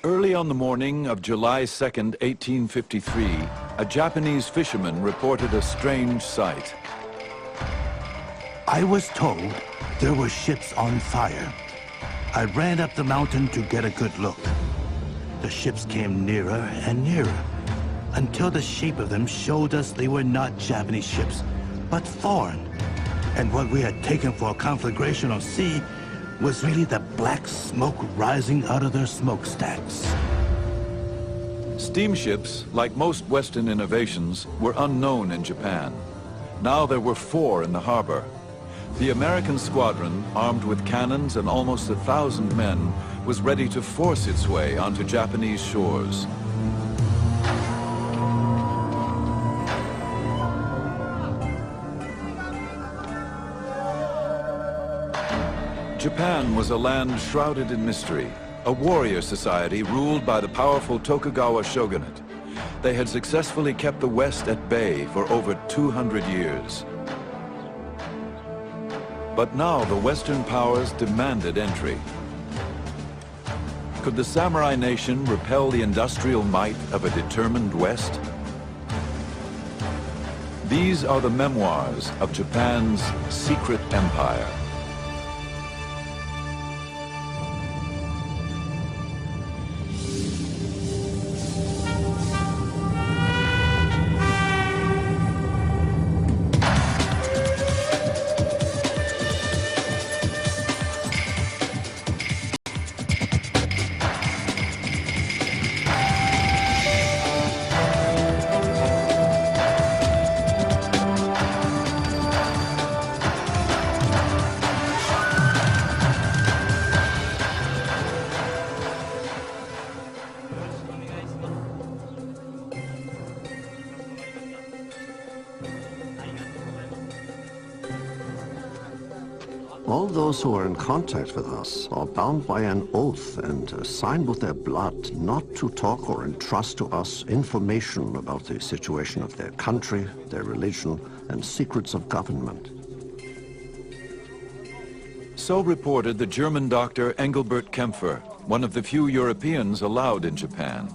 Early on the morning of July 2nd, 1853, a Japanese fisherman reported a strange sight. I was told there were ships on fire. I ran up the mountain to get a good look. The ships came nearer and nearer, until the shape of them showed us they were not Japanese ships, but foreign. And what we had taken for a conflagration on sea was really the black smoke rising out of their smokestacks. Steamships, like most Western innovations, were unknown in Japan. Now there were 4 in the harbor. The American squadron, armed with cannons and almost 1,000 men, was ready to force its way onto Japanese shores. Japan was a land shrouded in mystery, a warrior society ruled by the powerful Tokugawa shogunate. They had successfully kept the West at bay for over 200 years. But now the Western powers demanded entry. Could the samurai nation repel the industrial might of a determined West? These are the memoirs of Japan's secret empire. All those who are in contact with us are bound by an oath and sign with their blood not to talk or entrust to us information about the situation of their country, their religion, and secrets of government. So reported the German doctor Engelbert Kempfer, one of the few Europeans allowed in Japan.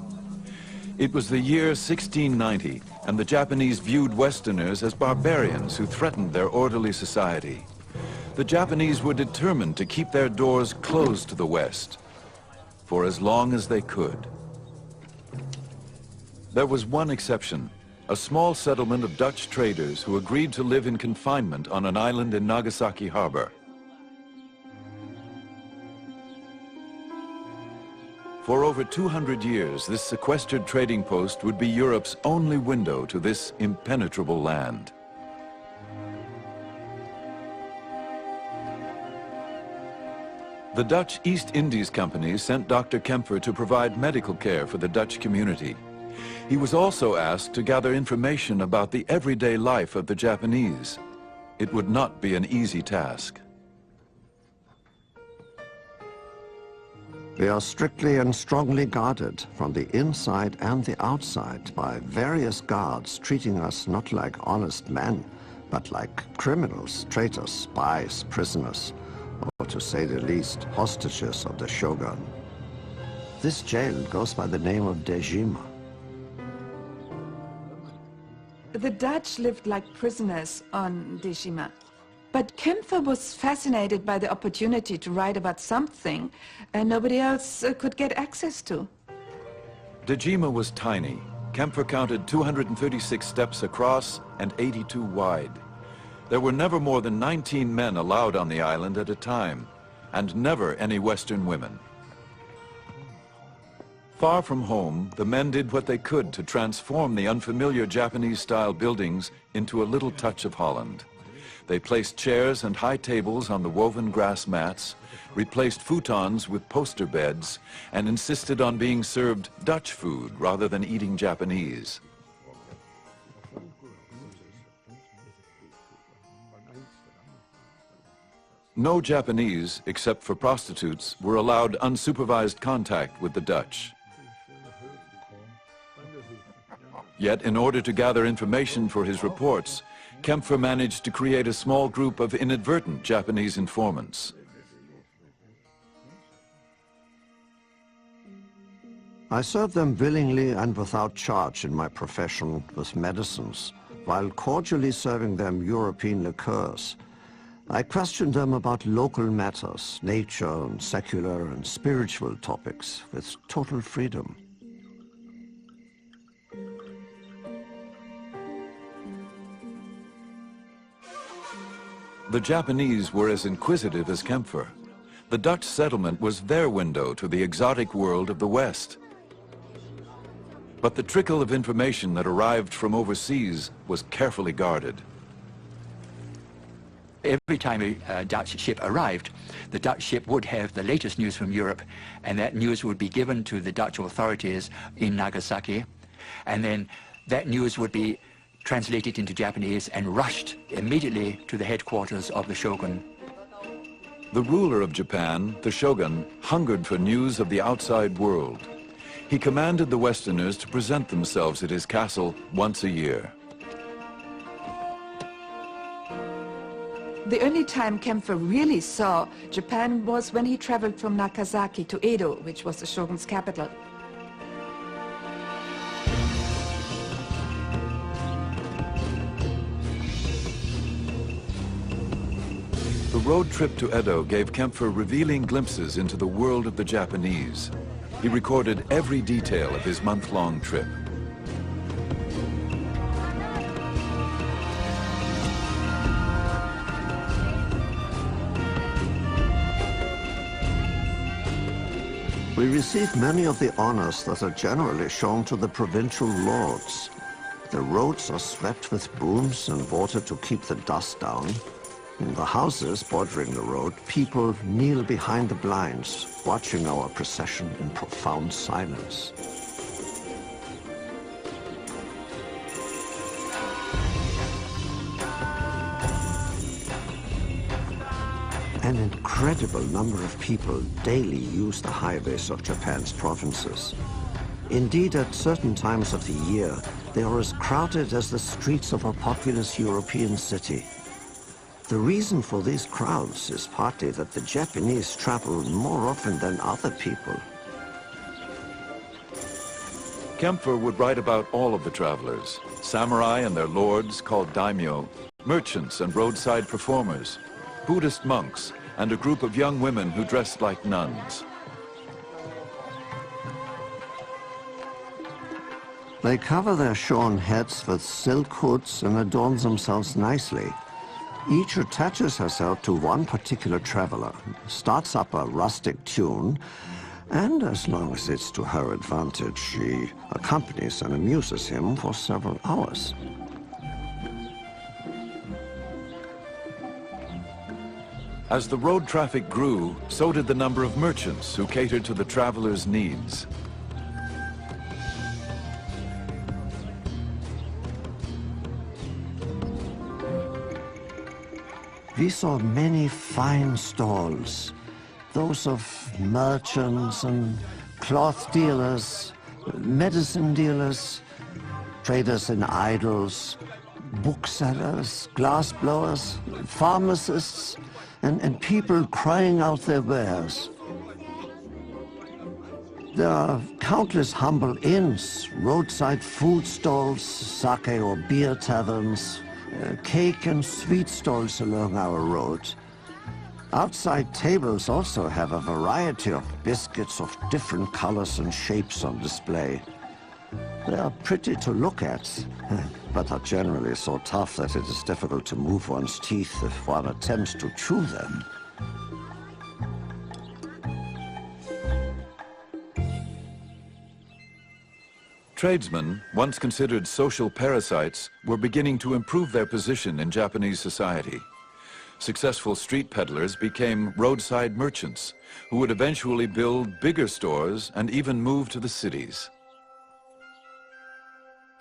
It was the year 1690, and the Japanese viewed Westerners as barbarians who threatened their orderly society. The Japanese were determined to keep their doors closed to the West for as long as they could. There was one exception, a small settlement of Dutch traders who agreed to live in confinement on an island in Nagasaki harbor. For over 200 years, this sequestered trading post would be Europe's only window to this impenetrable land. The Dutch East Indies Company sent Dr. Kempfer to provide medical care for the Dutch community. He was also asked to gather information about the everyday life of the Japanese. It would not be an easy task. We are strictly and strongly guarded from the inside and the outside by various guards treating us not like honest men, but like criminals, traitors, spies, prisoners, or to say the least, hostages of the shogun. This jail goes by the name of Dejima. The Dutch lived like prisoners on Dejima. But Kempfer was fascinated by the opportunity to write about something nobody else could get access to. Dejima was tiny. Kempfer counted 236 steps across and 82 wide. There were never more than 19 men allowed on the island at a time, and never any Western women. Far from home, the men did what they could to transform the unfamiliar Japanese-style buildings into a little touch of Holland. They placed chairs and high tables on the woven grass mats, replaced futons with poster beds, and insisted on being served Dutch food rather than eating Japanese. No Japanese, except for prostitutes, were allowed unsupervised contact with the Dutch. Yet, in order to gather information for his reports, Kempfer managed to create a small group of inadvertent Japanese informants. I serve them willingly and without charge in my profession with medicines, while cordially serving them European liqueurs. I question them about local matters, nature and secular and spiritual topics, with total freedom. The Japanese were as inquisitive as Kempfer. The Dutch settlement was their window to the exotic world of the West. But the trickle of information that arrived from overseas was carefully guarded. Every time a Dutch ship arrived, the Dutch ship would have the latest news from Europe, and that news would be given to the Dutch authorities in Nagasaki, and then that news would be translated into Japanese and rushed immediately to the headquarters of the shogun. The ruler of Japan, the shogun, hungered for news of the outside world. He commanded the Westerners to present themselves at his castle once a year. The only time Kempfer really saw Japan was when he traveled from Nagasaki to Edo, which was the shogun's capital. The road trip to Edo gave Kempfer revealing glimpses into the world of the Japanese. He recorded every detail of his month-long trip. We received many of the honors that are generally shown to the provincial lords. The roads are swept with brooms and water to keep the dust down. In the houses bordering the road, people kneel behind the blinds, watching our procession in profound silence. An incredible number of people daily use the highways of Japan's provinces. Indeed, at certain times of the year, they are as crowded as the streets of a populous European city. The reason for these crowds is partly that the Japanese travel more often than other people. Kempfer would write about all of the travelers, samurai and their lords called daimyo, merchants and roadside performers, Buddhist monks, and a group of young women who dressed like nuns. They cover their shorn heads with silk hoods and adorn themselves nicely. Each attaches herself to one particular traveler, starts up a rustic tune, and as long as it's to her advantage, she accompanies and amuses him for several hours. As the road traffic grew, so did the number of merchants who catered to the travelers' needs. We saw many fine stalls, those of merchants and cloth dealers, medicine dealers, traders in idols, booksellers, glass blowers, pharmacists, and people crying out their wares. There are countless humble inns, roadside food stalls, sake or beer taverns, cake and sweet stalls along our road. Outside tables also have a variety of biscuits of different colors and shapes on display. They are pretty to look at, but are generally so tough that it is difficult to move one's teeth if one attempts to chew them. Tradesmen, once considered social parasites, were beginning to improve their position in Japanese society. Successful street peddlers became roadside merchants, who would eventually build bigger stores and even move to the cities.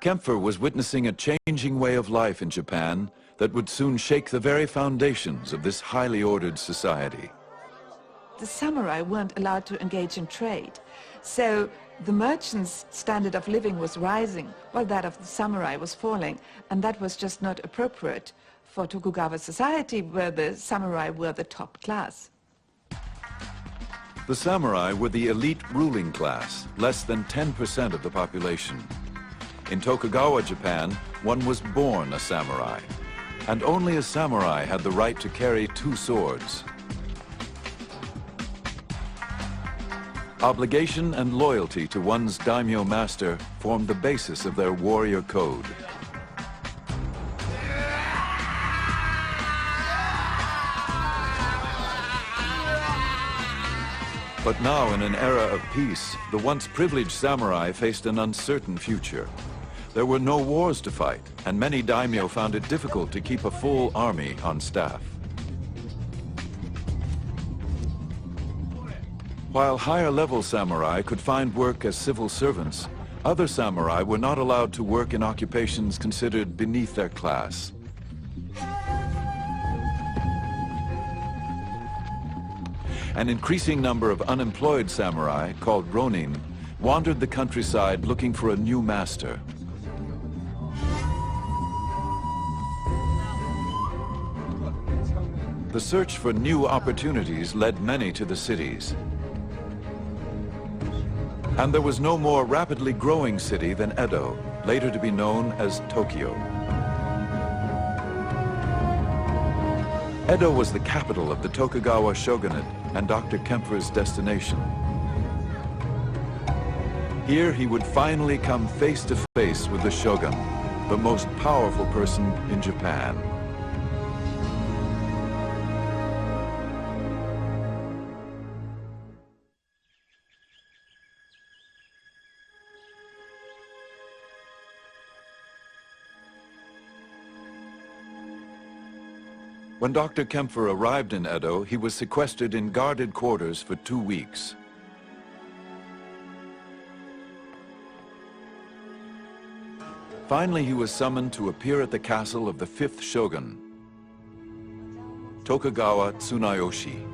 Kempfer was witnessing a changing way of life in Japan that would soon shake the very foundations of this highly ordered society. The samurai weren't allowed to engage in trade, so the merchants' standard of living was rising while that of the samurai was falling, and that was just not appropriate for Tokugawa society, where the samurai were the top class. The samurai were the elite ruling class, less than 10% of the population. In Tokugawa, Japan, one was born a samurai, and only a samurai had the right to carry 2 swords. Obligation and loyalty to one's daimyo master formed the basis of their warrior code. But now, in an era of peace, the once privileged samurai faced an uncertain future. There were no wars to fight, and many daimyo found it difficult to keep a full army on staff. While higher-level samurai could find work as civil servants, other samurai were not allowed to work in occupations considered beneath their class. An increasing number of unemployed samurai, called ronin, wandered the countryside looking for a new master. The search for new opportunities led many to the cities. And there was no more rapidly growing city than Edo, later to be known as Tokyo. Edo was the capital of the Tokugawa shogunate and Dr. Kempfer's destination. Here he would finally come face to face with the shogun, the most powerful person in Japan. When Dr. Kempfer arrived in Edo, he was sequestered in guarded quarters for 2 weeks. Finally, he was summoned to appear at the castle of the 5th shogun, Tokugawa Tsunayoshi.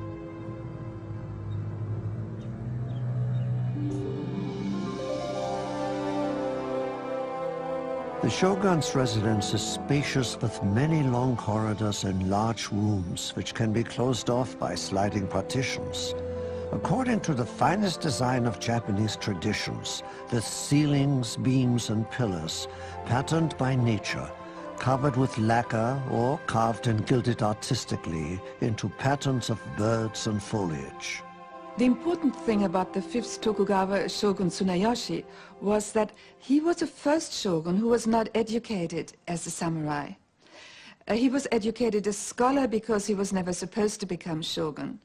The shogun's residence is spacious with many long corridors and large rooms which can be closed off by sliding partitions. According to the finest design of Japanese traditions, the ceilings, beams and pillars, patterned by nature, covered with lacquer or carved and gilded artistically into patterns of birds and foliage. The important thing about the 5th Tokugawa shogun Tsunayoshi was that he was the first shogun who was not educated as a samurai. He was educated as scholar because he was never supposed to become shogun.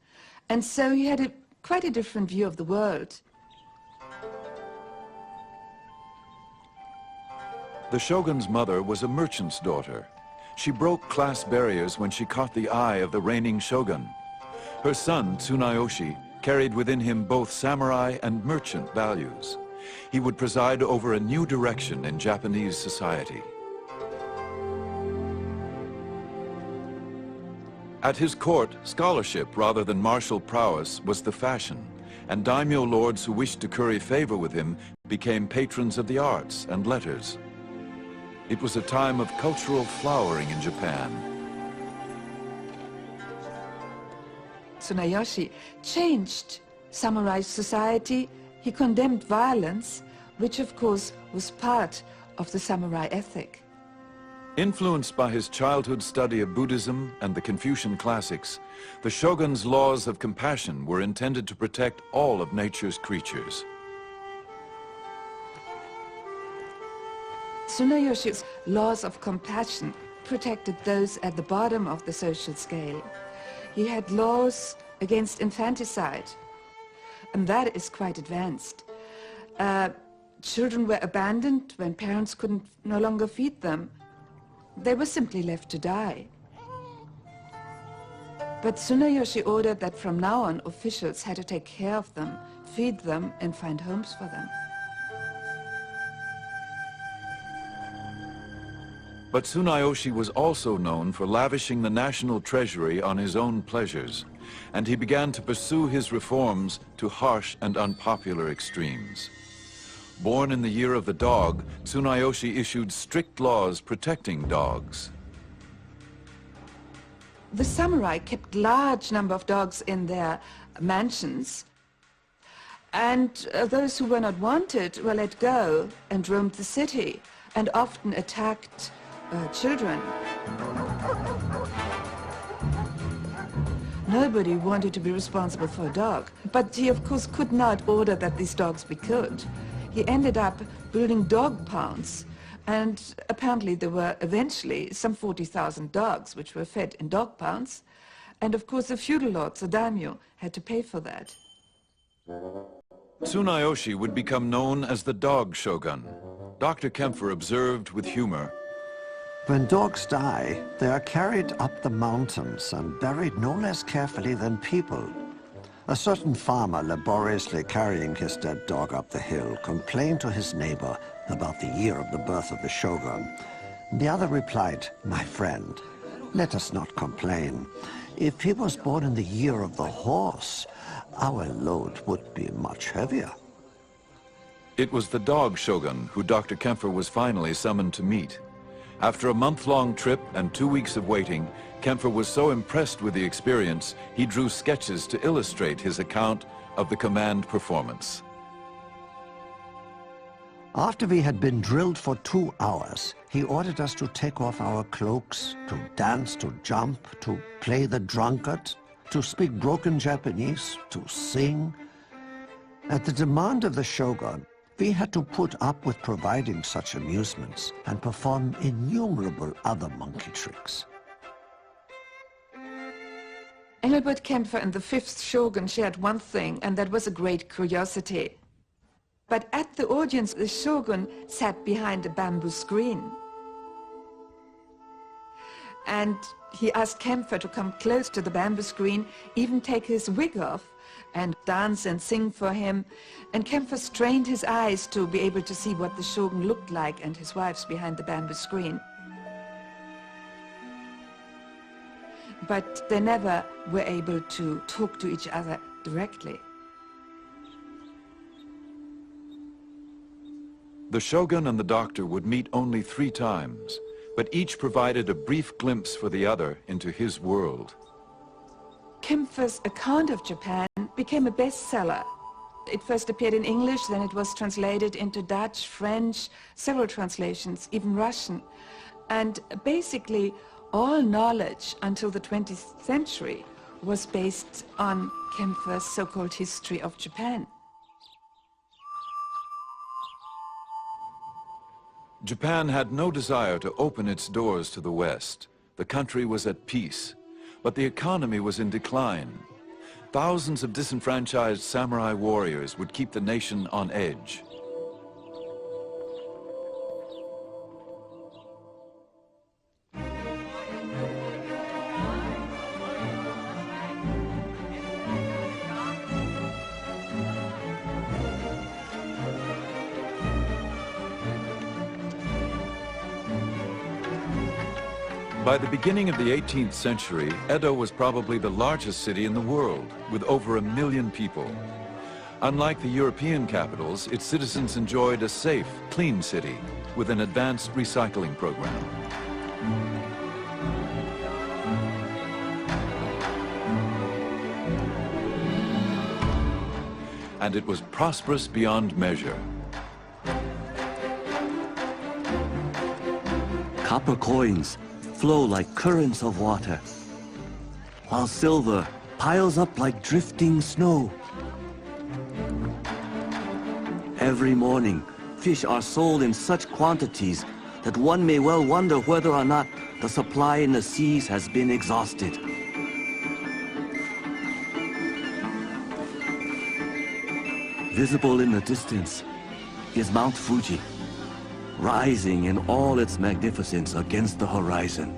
And so he had quite a different view of the world. The shogun's mother was a merchant's daughter. She broke class barriers when she caught the eye of the reigning shogun. Her son, Tsunayoshi, carried within him both samurai and merchant values. He would preside over a new direction in Japanese society. At his court, scholarship rather than martial prowess was the fashion, and daimyo lords who wished to curry favor with him became patrons of the arts and letters. It was a time of cultural flowering in Japan. Tsunayoshi changed samurai society. He condemned violence, which of course was part of the samurai ethic. Influenced by his childhood study of Buddhism and the Confucian classics, the shogun's laws of compassion were intended to protect all of nature's creatures. Tsunayoshi's laws of compassion protected those at the bottom of the social scale. He had laws against infanticide, and that is quite advanced. Children were abandoned when parents could no longer feed them. They were simply left to die. But Tsunayoshi ordered that from now on officials had to take care of them, feed them, and find homes for them. But Tsunayoshi was also known for lavishing the national treasury on his own pleasures, and he began to pursue his reforms to harsh and unpopular extremes. Born in the year of the dog, Tsunayoshi issued strict laws protecting dogs. The samurai kept large number of dogs in their mansions, And those who were not wanted were let go and roamed the city, and often attacked children. Nobody wanted to be responsible for a dog, but he of course could not order that these dogs be killed. He ended up building dog pounds, and apparently there were eventually some 40,000 dogs which were fed in dog pounds, and of course the feudal lords, the daimyo, had to pay for that. Tsunayoshi would become known as the dog shogun. Dr. Kempfer observed with humor, When dogs die, they are carried up the mountains and buried no less carefully than people. A certain farmer laboriously carrying his dead dog up the hill complained to his neighbor about the year of the birth of the shogun. The other replied, "My friend, let us not complain. If he was born in the year of the horse, our load would be much heavier." it was the dog shogun who Dr. Kempfer was finally summoned to meet. After a month-long trip and 2 weeks of waiting, Kempfer was so impressed with the experience, he drew sketches to illustrate his account of the command performance. After we had been drilled for 2 hours, he ordered us to take off our cloaks, to dance, to jump, to play the drunkard, to speak broken Japanese, to sing. At the demand of the shogun, we had to put up with providing such amusements and perform innumerable other monkey tricks. Engelbert Kempfer and the 5th shogun shared one thing, and that was a great curiosity. But at the audience, the shogun sat behind a bamboo screen. And he asked Kempfer to come close to the bamboo screen, even take his wig off, and dance and sing for him. And Kempfer strained his eyes to be able to see what the shogun looked like and his wives behind the bamboo screen. But they never were able to talk to each other directly. The shogun and the doctor would meet only 3 times, but each provided a brief glimpse for the other into his world. Kempfer's account of Japan became a bestseller. It first appeared in English, then it was translated into Dutch, French, several translations, even Russian. And basically, all knowledge until the 20th century was based on Kempfer's so-called history of Japan. Japan had no desire to open its doors to the West. The country was at peace, but the economy was in decline. Thousands of disenfranchised samurai warriors would keep the nation on edge. By the beginning of the 18th century, Edo was probably the largest city in the world, with over 1 million people. Unlike the European capitals, its citizens enjoyed a safe, clean city with an advanced recycling program. And it was prosperous beyond measure. Copper coins flow like currents of water, while silver piles up like drifting snow. Every morning, fish are sold in such quantities that one may well wonder whether or not the supply in the seas has been exhausted. Visible in the distance is Mount Fuji, rising in all its magnificence against the horizon.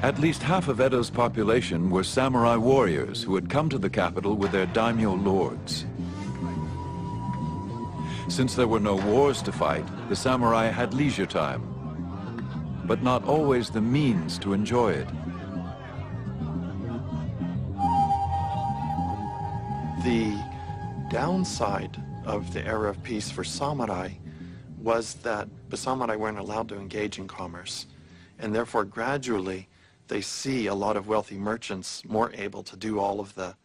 At least half of Edo's population were samurai warriors who had come to the capital with their daimyo lords. Since there were no wars to fight, the samurai had leisure time, but not always the means to enjoy it. The downside of the era of peace for samurai was that the samurai weren't allowed to engage in commerce, and therefore gradually they see a lot of wealthy merchants more able to do all of the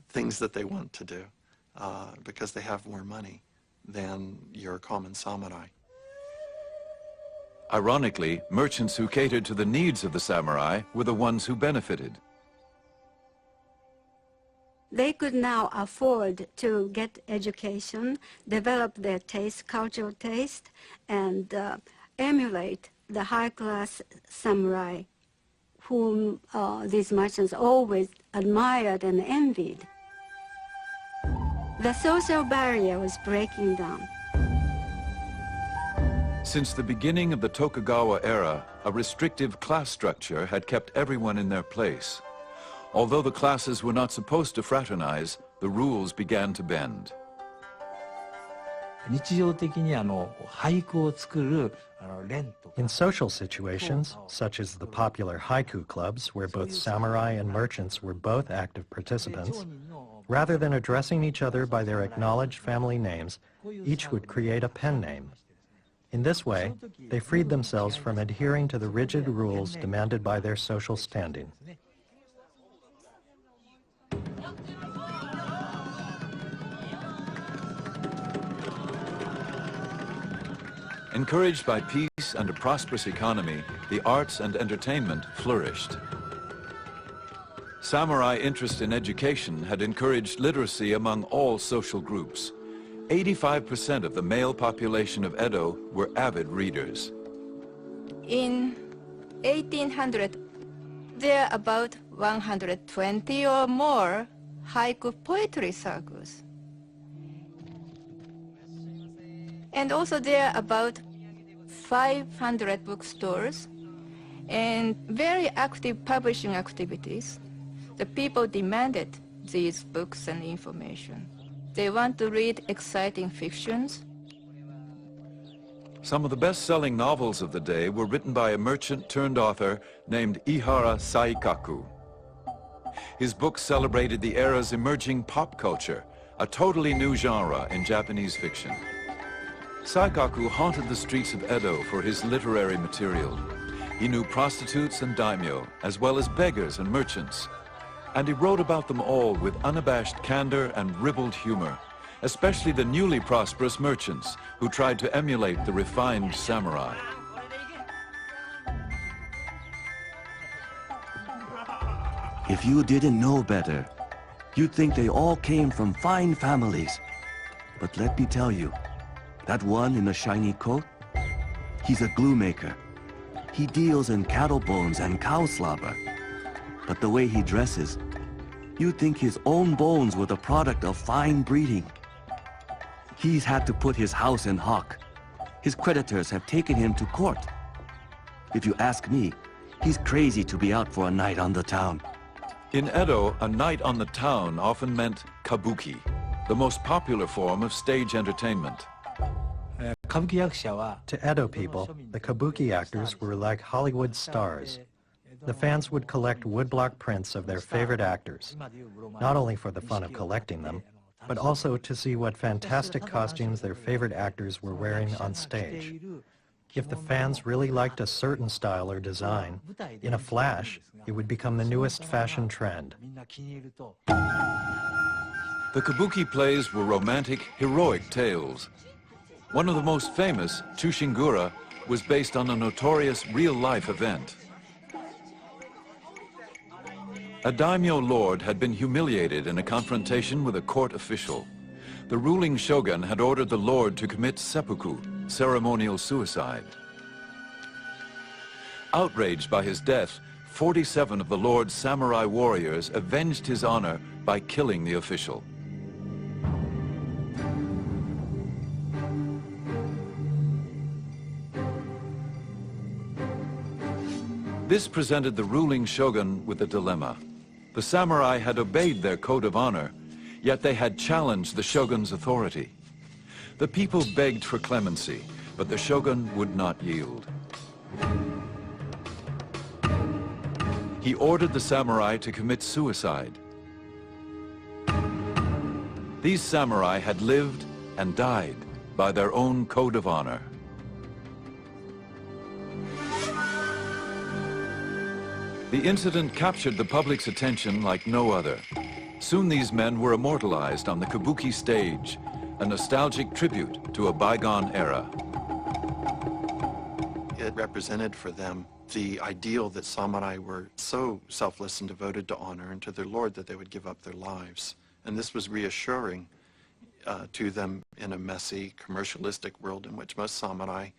things that they want to do because they have more money than your common samurai. Ironically, merchants who catered to the needs of the samurai were the ones who benefited. They could now afford to get education, develop their taste, cultural taste, and emulate the high-class samurai whom these merchants always admired and envied. The social barrier was breaking down. Since the beginning of the Tokugawa era, a restrictive class structure had kept everyone in their place. Although the classes were not supposed to fraternize, the rules began to bend. 日常的に俳句を作る連とか In social situations, such as the popular haiku clubs where both samurai and merchants were both active participants, rather than addressing each other by their acknowledged family names, each would create a pen name. In this way, they freed themselves from adhering to the rigid rules demanded by their social standing. Encouraged by peace and a prosperous economy, the arts and entertainment flourished. Samurai interest in education had encouraged literacy among all social groups. 85% of the male population of Edo were avid readers. In 1800, there are about 120 or more haiku poetry circles. And also there are about 500 bookstores and very active publishing activities. The people demanded these books and information. They want to read exciting fictions. Some of the best-selling novels of the day were written by a merchant-turned-author named Ihara Saikaku. His books celebrated the era's emerging pop culture, a totally new genre in Japanese fiction. Saikaku haunted the streets of Edo for his literary material. He knew prostitutes and daimyo, as well as beggars and merchants. And he wrote about them all with unabashed candor and ribald humor, especially the newly prosperous merchants who tried to emulate the refined samurai. If you didn't know better, you'd think they all came from fine families. But let me tell you, that one in the shiny coat, he's a glue maker. He deals in cattle bones and cow slobber. But the way he dresses, you'd think his own bones were the product of fine breeding. He's had to put his house in hock. His creditors have taken him to court. If you ask me, he's crazy to be out for a night on the town. In Edo, a night on the town often meant kabuki, the most popular form of stage entertainment. To Edo people, the kabuki actors were like Hollywood stars. The fans would collect woodblock prints of their favorite actors, not only for the fun of collecting them, but also to see what fantastic costumes their favorite actors were wearing on stage. If the fans really liked a certain style or design, in a flash, it would become the newest fashion trend. The kabuki plays were romantic, heroic tales. One of the most famous, Chushingura, was based on a notorious real-life event. A daimyo lord had been humiliated in a confrontation with a court official. The ruling shogun had ordered the lord to commit seppuku, ceremonial suicide. Outraged by his death, 47 of the lord's samurai warriors avenged his honor by killing the official. This presented the ruling shogun with a dilemma. The samurai had obeyed their code of honor, yet they had challenged the shogun's authority. The people begged for clemency, but the shogun would not yield. He ordered the samurai to commit suicide. These samurai had lived and died by their own code of honor. The incident captured the public's attention like no other. Soon these men were immortalized on the kabuki stage, a nostalgic tribute to a bygone era. It represented for them the ideal that samurai were so selfless and devoted to honor and to their lord that they would give up their lives. And this was reassuring to them in a messy, commercialistic world in which most samurai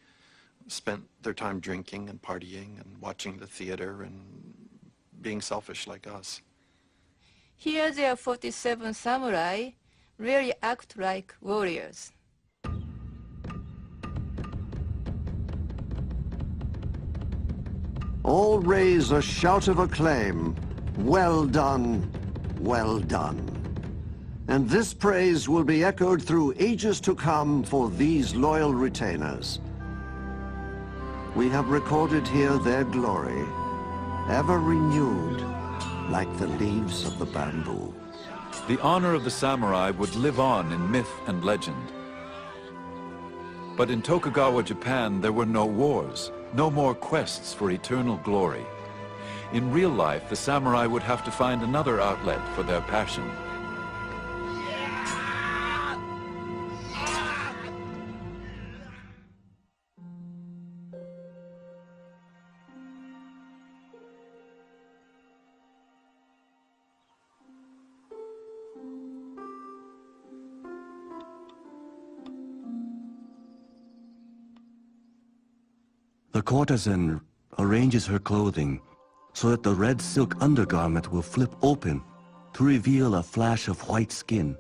spent their time drinking and partying and watching the theater and being selfish like us. Here there are 47 samurai really act like warriors. All raise a shout of acclaim. Well done, well done. And this praise will be echoed through ages to come for these loyal retainers. We have recorded here their glory, ever renewed like the leaves of the bamboo. The honor of the samurai would live on in myth and legend. But in Tokugawa, Japan, there were no wars, no more quests for eternal glory. In real life, the samurai would have to find another outlet for their passion. The courtesan arranges her clothing so that the red silk undergarment will flip open to reveal a flash of white skin.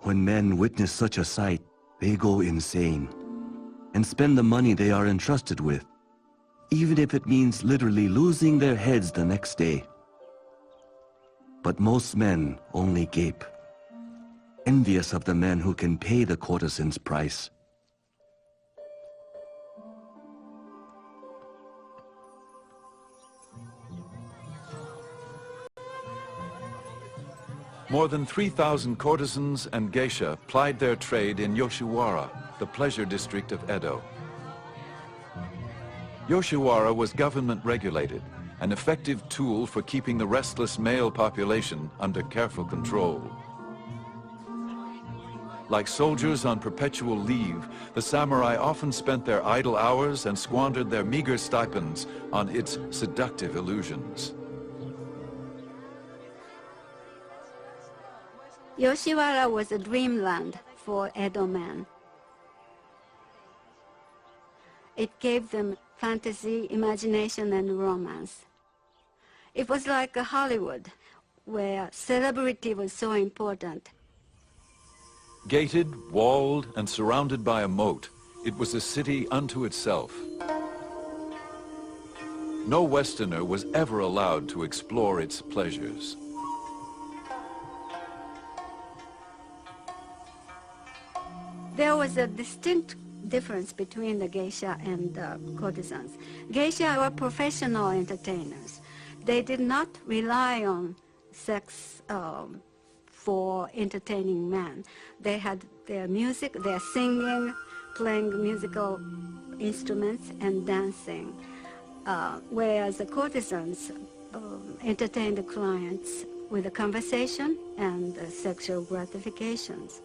When men witness such a sight, they go insane and spend the money they are entrusted with, even if it means literally losing their heads the next day. But most men only gape, envious of the men who can pay the courtesan's price. More than 3,000 courtesans and geisha plied their trade in Yoshiwara, the pleasure district of Edo. Yoshiwara was government regulated, an effective tool for keeping the restless male population under careful control. Like soldiers on perpetual leave, the samurai often spent their idle hours and squandered their meager stipends on its seductive illusions. Yoshiwara was a dreamland for Edo men. It gave them fantasy, imagination, and romance. It was like a Hollywood, where celebrity was so important. Gated, walled, and surrounded by a moat, it was a city unto itself. No Westerner was ever allowed to explore its pleasures. There was a distinct difference between the geisha and the courtesans. Geisha were professional entertainers. They did not rely on sex for entertaining men. They had their music, their singing, playing musical instruments, and dancing. Whereas the courtesans entertained the clients with a conversation and sexual gratifications.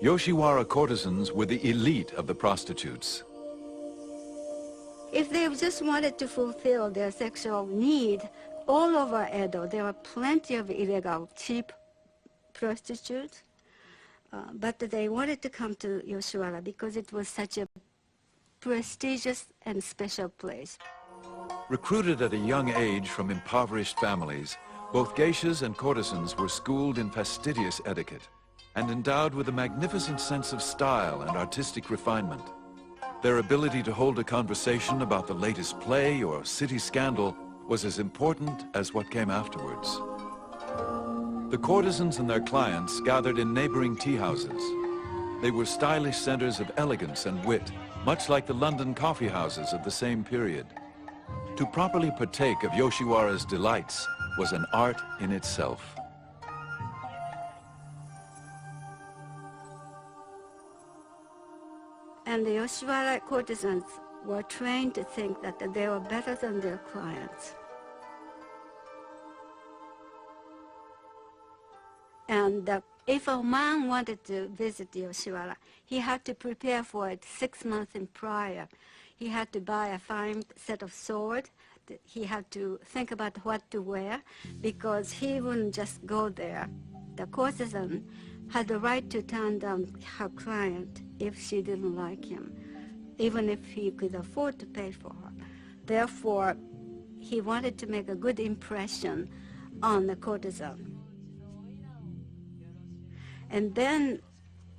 Yoshiwara courtesans were the elite of the prostitutes. If they just wanted to fulfill their sexual need, all over Edo, there were plenty of illegal, cheap prostitutes. But they wanted to come to Yoshiwara because it was such a prestigious and special place. Recruited at a young age from impoverished families, both geishas and courtesans were schooled in fastidious etiquette and endowed with a magnificent sense of style and artistic refinement. Their ability to hold a conversation about the latest play or city scandal was as important as what came afterwards. The courtesans and their clients gathered in neighboring tea houses. They were stylish centers of elegance and wit, much like the London coffee houses of the same period. To properly partake of Yoshiwara's delights was an art in itself. And the Yoshiwara courtesans were trained to think that they were better than their clients. And if a man wanted to visit Yoshiwara, he had to prepare for it 6 months in prior. He had to buy a fine set of sword. He had to think about what to wear, because he wouldn't just go there. The courtesan had the right to turn down her client if she didn't like him, even if he could afford to pay for her. Therefore, he wanted to make a good impression on the courtesan. And then,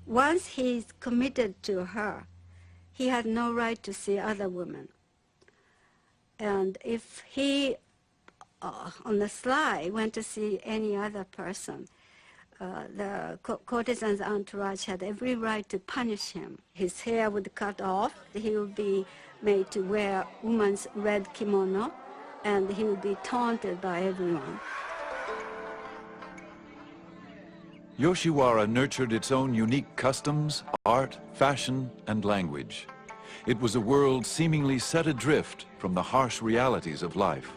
once he's committed to her, he had no right to see other women. And if he, on the sly, went to see any other person, the courtesan's entourage had every right to punish him. His hair would cut off, he would be made to wear woman's red kimono, and he would be taunted by everyone. Yoshiwara nurtured its own unique customs, art, fashion, and language. It was a world seemingly set adrift from the harsh realities of life.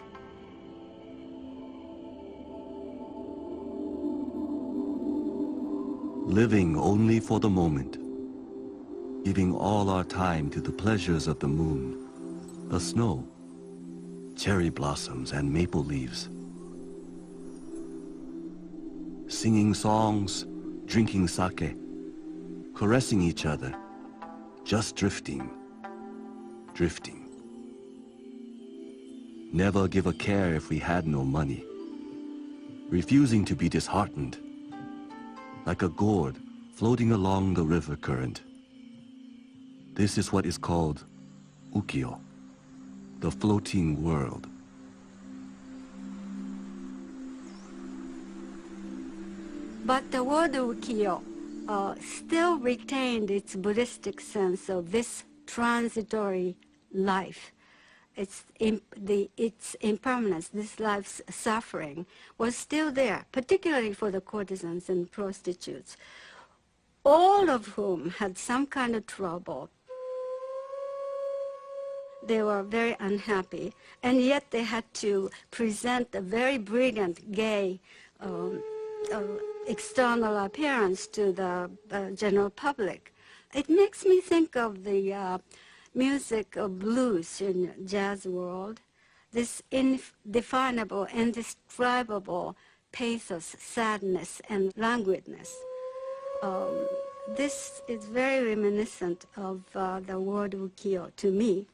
Living only for the moment, giving all our time to the pleasures of the moon, the snow, cherry blossoms, and maple leaves. Singing songs, drinking sake, caressing each other, just drifting, drifting. Never give a care if we had no money, refusing to be disheartened, like a gourd floating along the river current. This is what is called ukiyo, the floating world. But the word ukiyo still retained its Buddhistic sense of this transitory life. Its impermanence, this life's suffering, was still there, particularly for the courtesans and prostitutes, all of whom had some kind of trouble. They were very unhappy, and yet they had to present a very brilliant, gay, external appearance to the general public. It makes me think of the music of blues in jazz world, this indefinable, indescribable pathos, sadness, and languidness. This is very reminiscent of the word ukiyo to me.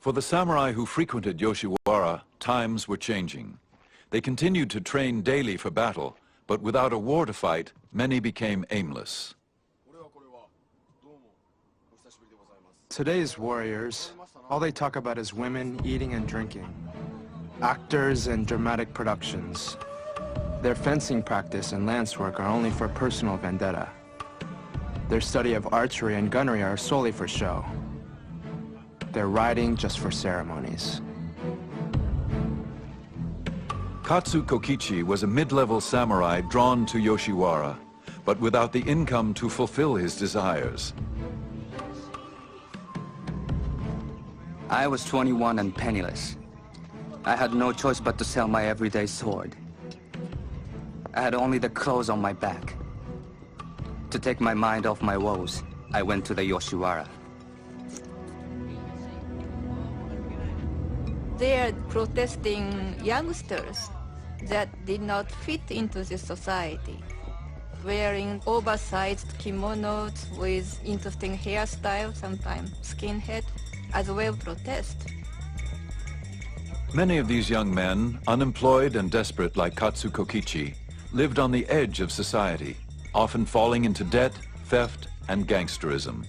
For the samurai who frequented Yoshiwara, times were changing. They continued to train daily for battle, but without a war to fight, many became aimless. Today's warriors, all they talk about is women, eating, and drinking. Actors and dramatic productions. Their fencing practice and lance work are only for personal vendetta. Their study of archery and gunnery are solely for show. They're riding just for ceremonies. Katsu Kokichi was a mid-level samurai drawn to Yoshiwara, but without the income to fulfill his desires. I was 21 and penniless. I had no choice but to sell my everyday sword. I had only the clothes on my back. To take my mind off my woes, I went to the Yoshiwara. They are protesting youngsters that did not fit into the society, wearing oversized kimonos with interesting hairstyle, sometimes skinhead, as a way of protest. Many of these young men, unemployed and desperate like Katsu Kokichi, lived on the edge of society, often falling into debt, theft, and gangsterism.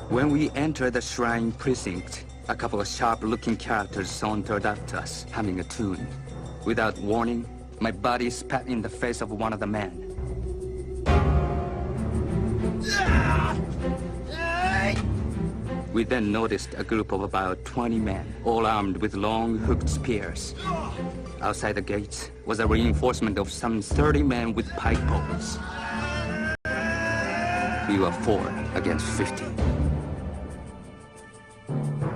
When we entered the shrine precinct, a couple of sharp-looking characters sauntered up to us, humming a tune. Without warning, my body spat in the face of one of the men. We then noticed a group of about 20 men, all armed with long hooked spears. Outside the gates was a reinforcement of some 30 men with pike poles. We were 4 against 50.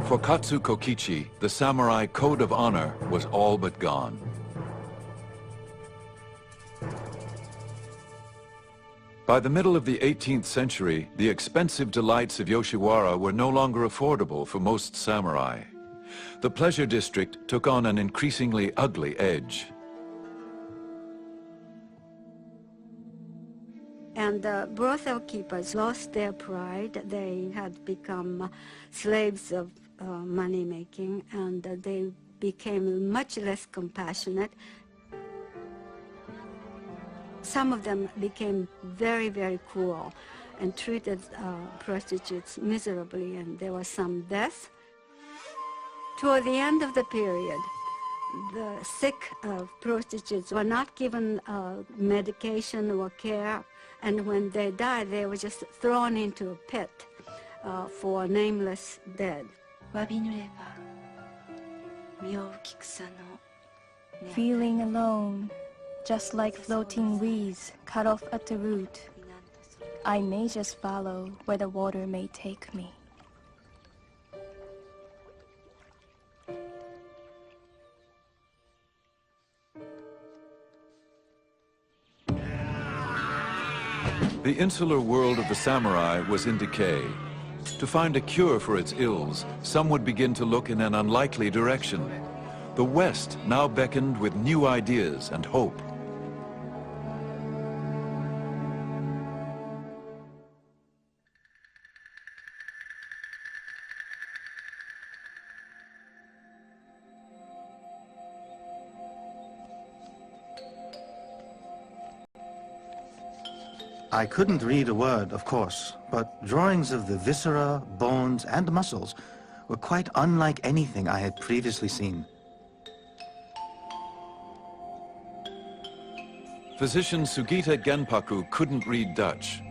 For Katsu Kokichi, the samurai code of honor was all but gone. By the middle of the 18th century, the expensive delights of Yoshiwara were no longer affordable for most samurai. The pleasure district took on an increasingly ugly edge. And the brothel keepers lost their pride. They had become slaves of money-making, and they became much less compassionate. Some of them became very, very cruel and treated prostitutes miserably, and there was some death. Toward the end of the period, the sick prostitutes were not given medication or care, and when they died, they were just thrown into a pit for nameless dead. Feeling alone, just like floating weeds cut off at the root, I may just follow where the water may take me. The insular world of the samurai was in decay. To find a cure for its ills, some would begin to look in an unlikely direction. The West now beckoned with new ideas and hope. I couldn't read a word, of course, but drawings of the viscera, bones, and muscles were quite unlike anything I had previously seen. Physician Sugita Genpaku couldn't read Dutch,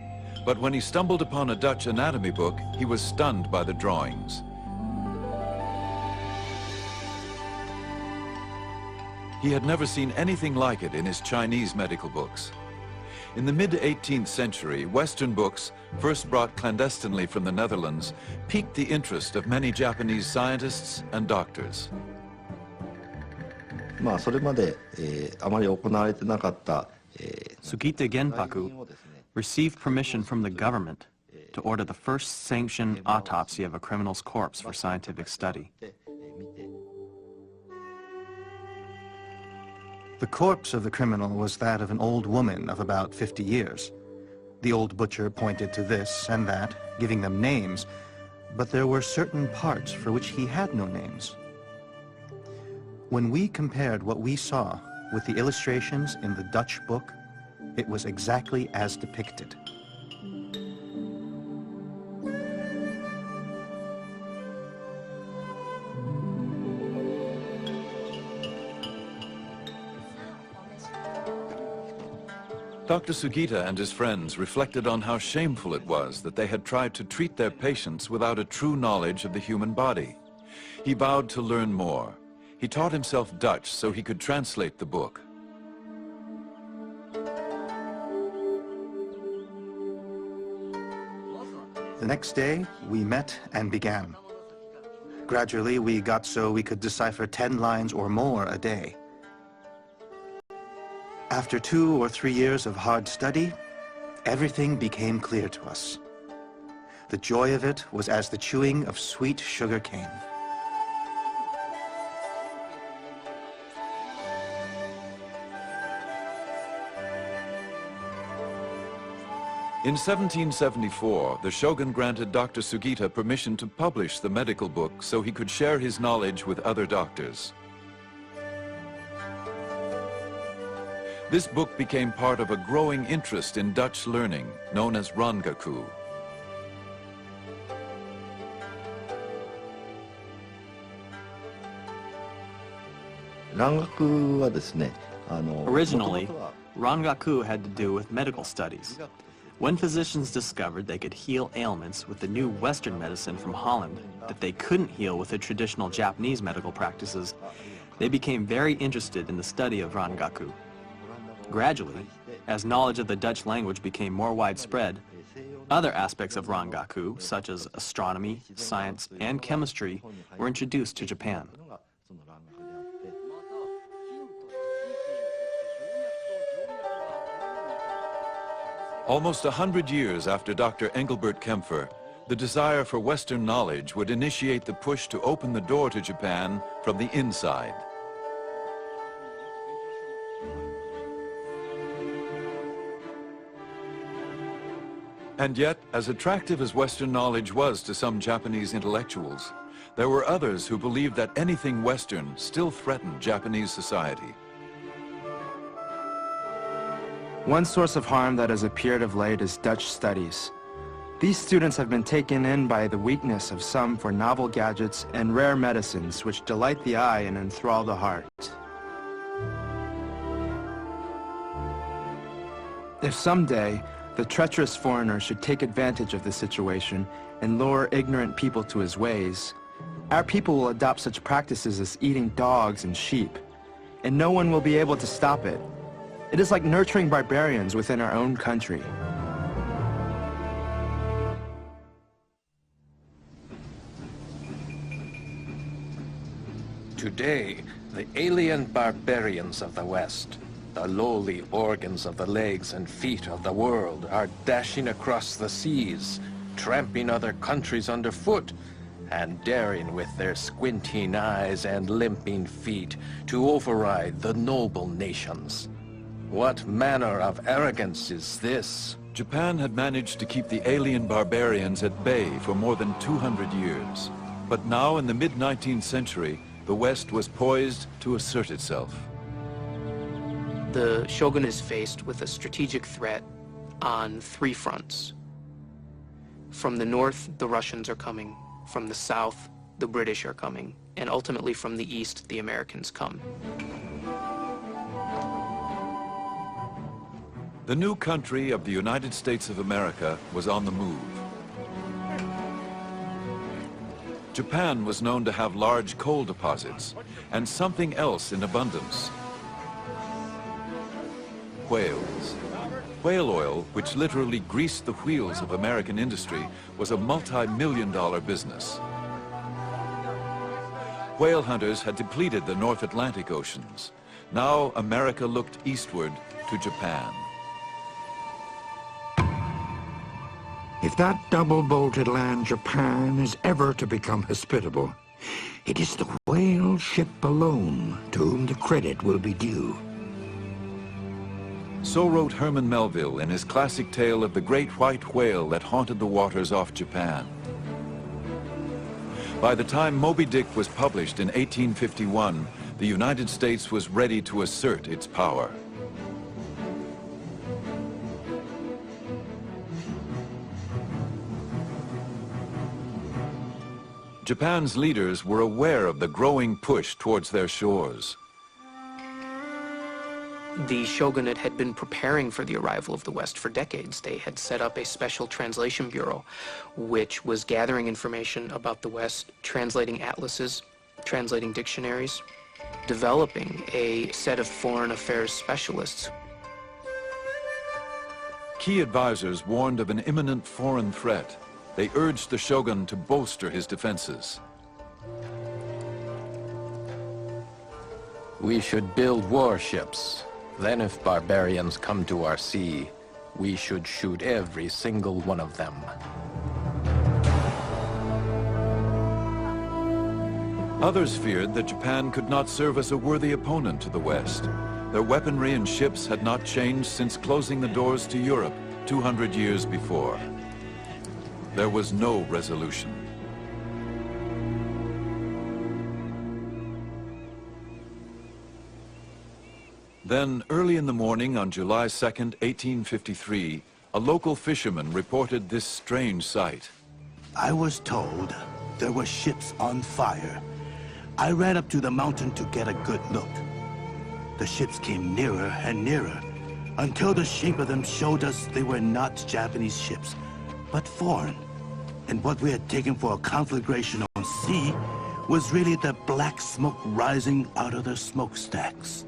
but when he stumbled upon a Dutch anatomy book, he was stunned by the drawings. He had never seen anything like it in his Chinese medical books. In the mid-18th century, Western books, first brought clandestinely from the Netherlands, piqued the interest of many Japanese scientists and doctors. それまであまり行われてなかった Sugita Genpaku received permission from the government to order the first sanctioned autopsy of a criminal's corpse for scientific study. The corpse of the criminal was that of an old woman of about 50 years. The old butcher pointed to this and that, giving them names, but there were certain parts for which he had no names. When we compared what we saw with the illustrations in the Dutch book, it was exactly as depicted. Dr. Sugita and his friends reflected on how shameful it was that they had tried to treat their patients without a true knowledge of the human body. He vowed to learn more. He taught himself Dutch so he could translate the book. The next day, we met and began. Gradually, we got so we could decipher 10 lines or more a day. After 2 or 3 years of hard study, everything became clear to us. The joy of it was as the chewing of sweet sugar cane. In 1774, the shogun granted Dr. Sugita permission to publish the medical book so he could share his knowledge with other doctors. This book became part of a growing interest in Dutch learning, known as Rangaku. Originally, Rangaku had to do with medical studies. When physicians discovered they could heal ailments with the new Western medicine from Holland that they couldn't heal with the traditional Japanese medical practices, they became very interested in the study of Rangaku. Gradually, as knowledge of the Dutch language became more widespread, other aspects of Rangaku, such as astronomy, science, and chemistry, were introduced to Japan. Almost 100 years after Dr. Engelbert Kempfer, the desire for Western knowledge would initiate the push to open the door to Japan from the inside. And yet, as attractive as Western knowledge was to some Japanese intellectuals, there were others who believed that anything Western still threatened Japanese society. One source of harm that has appeared of late is Dutch studies. These students have been taken in by the weakness of some for novel gadgets and rare medicines which delight the eye and enthrall the heart. If someday the treacherous foreigner should take advantage of the situation and lure ignorant people to his ways, our people will adopt such practices as eating dogs and sheep, and no one will be able to stop it. It is like nurturing barbarians within our own country. Today, the alien barbarians of the West, the lowly organs of the legs and feet of the world, are dashing across the seas, tramping other countries underfoot, and daring with their squinting eyes and limping feet to override the noble nations. What manner of arrogance is this? Japan had managed to keep the alien barbarians at bay for more than 200 years. But now, in the mid-19th century, the West was poised to assert itself. The shogun is faced with a strategic threat on three fronts. From the north, the Russians are coming. From the south, the British are coming. And ultimately, from the east, the Americans come. The new country of the United States of America was on the move. Japan was known to have large coal deposits and something else in abundance: whales. Whale oil, which literally greased the wheels of American industry, was a multi-million-dollar business. Whale hunters had depleted the North Atlantic oceans. Now America looked eastward to Japan. If that double-bolted land Japan is ever to become hospitable, it is the whale ship alone to whom the credit will be due. So wrote Herman Melville in his classic tale of the great white whale that haunted the waters off Japan. By the time Moby Dick was published in 1851, the United States was ready to assert its power. Japan's leaders were aware of the growing push towards their shores. The shogunate had been preparing for the arrival of the West for decades. They had set up a special translation bureau, which was gathering information about the West, translating atlases, translating dictionaries, developing a set of foreign affairs specialists. Key advisors warned of an imminent foreign threat. They urged the shogun to bolster his defenses. We should build warships. Then if barbarians come to our sea, we should shoot every single one of them. Others feared that Japan could not serve as a worthy opponent to the West. Their weaponry and ships had not changed since closing the doors to Europe 200 years before. There was no resolution. Then, early in the morning on July 2nd, 1853, a local fisherman reported this strange sight. I was told there were ships on fire. I ran up to the mountain to get a good look. The ships came nearer and nearer until the shape of them showed us they were not Japanese ships, but foreign. And what we had taken for a conflagration on sea was really the black smoke rising out of their smokestacks.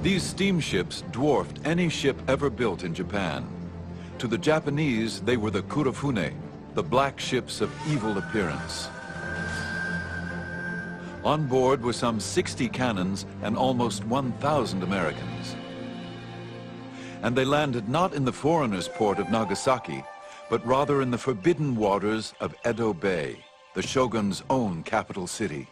These steamships dwarfed any ship ever built in Japan. To the Japanese, they were the kurofune, the black ships of evil appearance. On board were some 60 cannons and almost 1,000 Americans. And they landed not in the foreigners' port of Nagasaki, but rather in the forbidden waters of Edo Bay, the shogun's own capital city.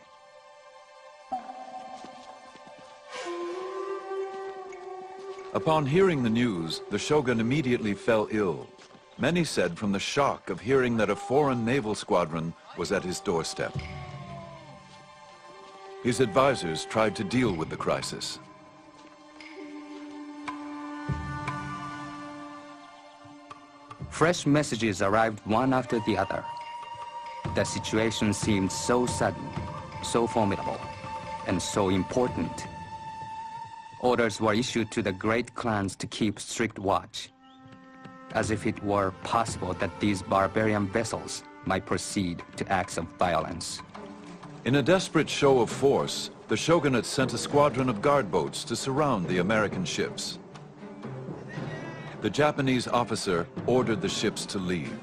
Upon hearing the news, the shogun immediately fell ill. Many said from the shock of hearing that a foreign naval squadron was at his doorstep. His advisors tried to deal with the crisis. Fresh messages arrived one after the other. The situation seemed so sudden, so formidable, and so important. Orders were issued to the great clans to keep strict watch, as if it were possible that these barbarian vessels might proceed to acts of violence. In a desperate show of force, the shogunate sent a squadron of guard boats to surround the American ships. The Japanese officer ordered the ships to leave.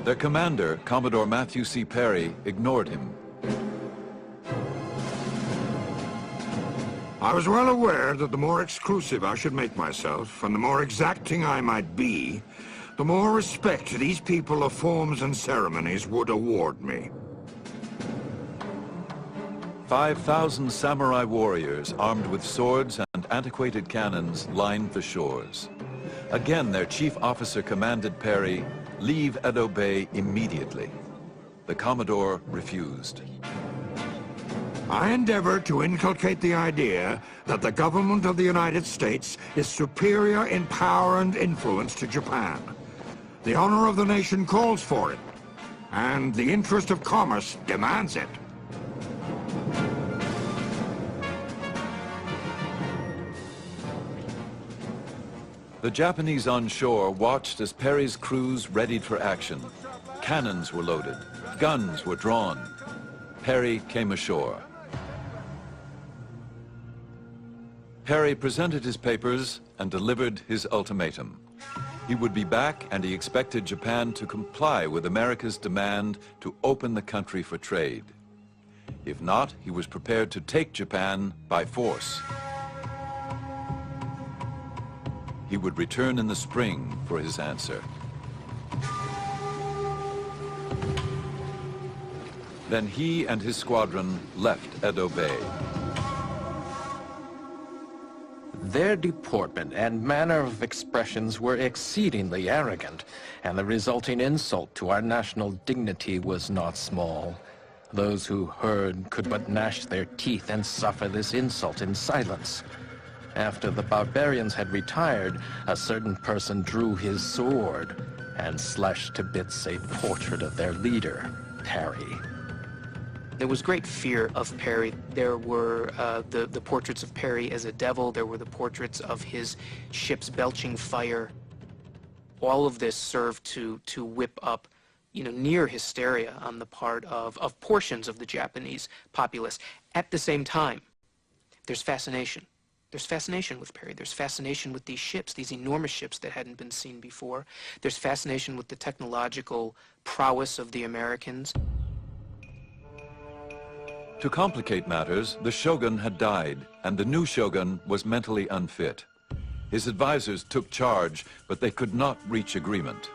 Their commander, Commodore Matthew C. Perry, ignored him. I was well aware that the more exclusive I should make myself, and the more exacting I might be, the more respect these people of forms and ceremonies would award me. 5,000 samurai warriors armed with swords and antiquated cannons lined the shores. Again, their chief officer commanded Perry, leave Edo Bay immediately. The Commodore refused. I endeavor to inculcate the idea that the government of the United States is superior in power and influence to Japan. The honor of the nation calls for it, and the interest of commerce demands it. The Japanese on shore watched as Perry's crews readied for action. Cannons were loaded, guns were drawn. Perry came ashore. Perry presented his papers and delivered his ultimatum. He would be back, and he expected Japan to comply with America's demand to open the country for trade. If not, he was prepared to take Japan by force. He would return in the spring for his answer. Then he and his squadron left Edo Bay. Their deportment and manner of expressions were exceedingly arrogant, and the resulting insult to our national dignity was not small. Those who heard could but gnash their teeth and suffer this insult in silence. After the barbarians had retired, a certain person drew his sword and slashed to bits a portrait of their leader, Perry. There was great fear of Perry. There were the portraits of Perry as a devil. There were the portraits of his ships belching fire. All of this served to whip up, near hysteria on the part of portions of the Japanese populace. At the same time, there's fascination. There's fascination with Perry. There's fascination with these ships, these enormous ships that hadn't been seen before. There's fascination with the technological prowess of the Americans. To complicate matters, the shogun had died, and the new shogun was mentally unfit. His advisors took charge, but they could not reach agreement.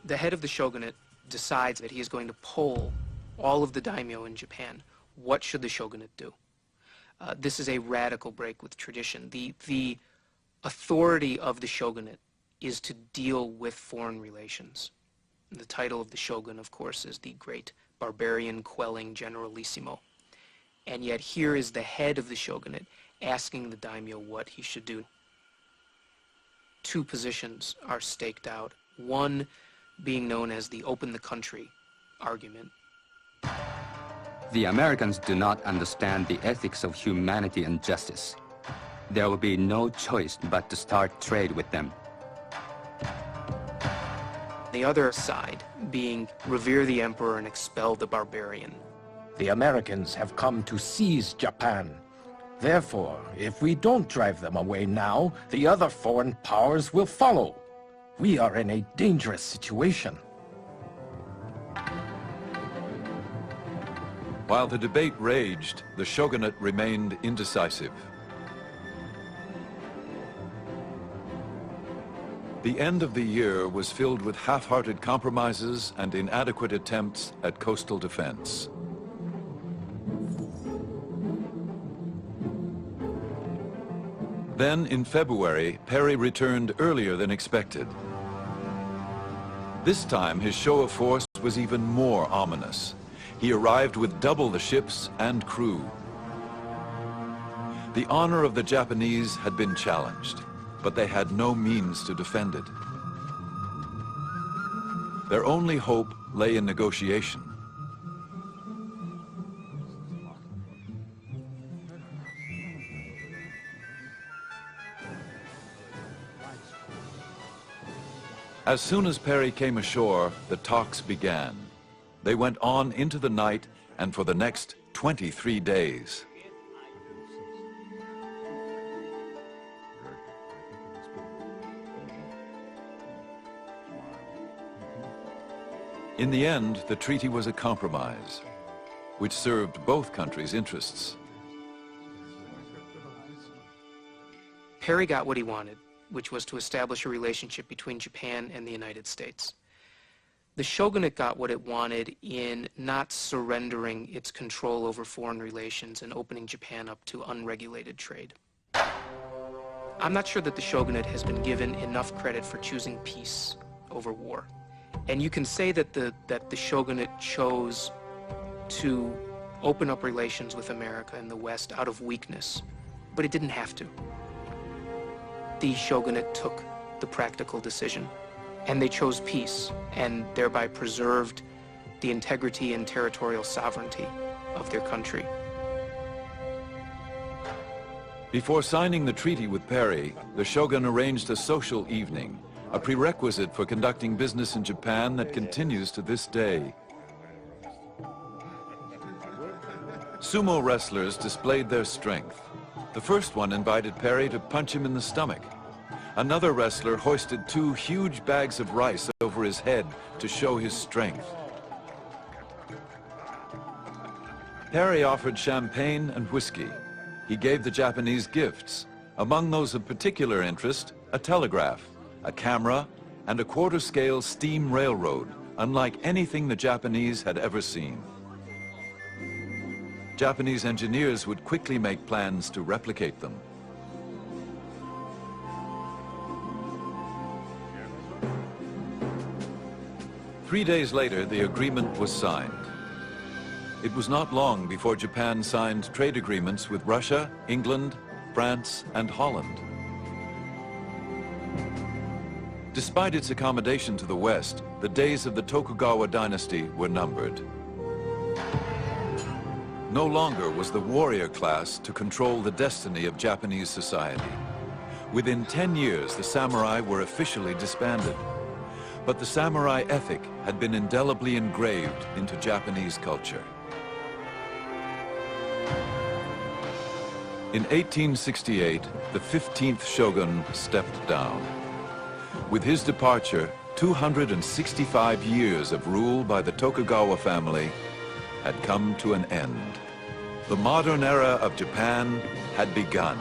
The head of the shogunate decides that he is going to poll all of the daimyo in Japan. What should the shogunate do? This is a radical break with tradition. The authority of the shogunate is to deal with foreign relations. The title of the shogun, of course, is the great barbarian quelling generalissimo. And yet here is the head of the shogunate asking the daimyo what he should do. Two positions are staked out. One, being known as the open the country argument. The Americans do not understand the ethics of humanity and justice. There will be no choice but to start trade with them. The other side being revere the emperor and expel the barbarian. The Americans have come to seize Japan. Therefore, if we don't drive them away now, the other foreign powers will follow. We are in a dangerous situation. While the debate raged, the shogunate remained indecisive. The end of the year was filled with half-hearted compromises and inadequate attempts at coastal defense. Then, in February, Perry returned earlier than expected. This time, his show of force was even more ominous. He arrived with double the ships and crew. The honor of the Japanese had been challenged, but they had no means to defend it. Their only hope lay in negotiation. As soon as Perry came ashore, the talks began. They went on into the night and for the next 23 days. In the end, the treaty was a compromise, which served both countries' interests. Perry got what he wanted, which was to establish a relationship between Japan and the United States. The shogunate got what it wanted in not surrendering its control over foreign relations and opening Japan up to unregulated trade. I'm not sure that the shogunate has been given enough credit for choosing peace over war. And you can say that the shogunate chose to open up relations with America and the West out of weakness, but it didn't have to. The shogunate took the practical decision, and they chose peace, and thereby preserved the integrity and territorial sovereignty of their country. Before signing the treaty with Perry, the shogun arranged a social evening, a prerequisite for conducting business in Japan that continues to this day. Sumo wrestlers displayed their strength. The first one invited Perry to punch him in the stomach. Another wrestler hoisted 2 huge bags of rice over his head to show his strength. Perry offered champagne and whiskey. He gave the Japanese gifts. Among those of particular interest, a telegraph, a camera, and a quarter-scale steam railroad, unlike anything the Japanese had ever seen. Japanese engineers would quickly make plans to replicate them. Three days later, the agreement was signed. It was not long before Japan signed trade agreements with Russia, England, France, and Holland. Despite its accommodation to the West, the days of the Tokugawa dynasty were numbered. No longer was the warrior class to control the destiny of Japanese society. Within 10 years, the samurai were officially disbanded. But the samurai ethic had been indelibly engraved into Japanese culture. In 1868, the 15th shogun stepped down. With his departure, 265 years of rule by the Tokugawa family had come to an end. The modern era of Japan had begun.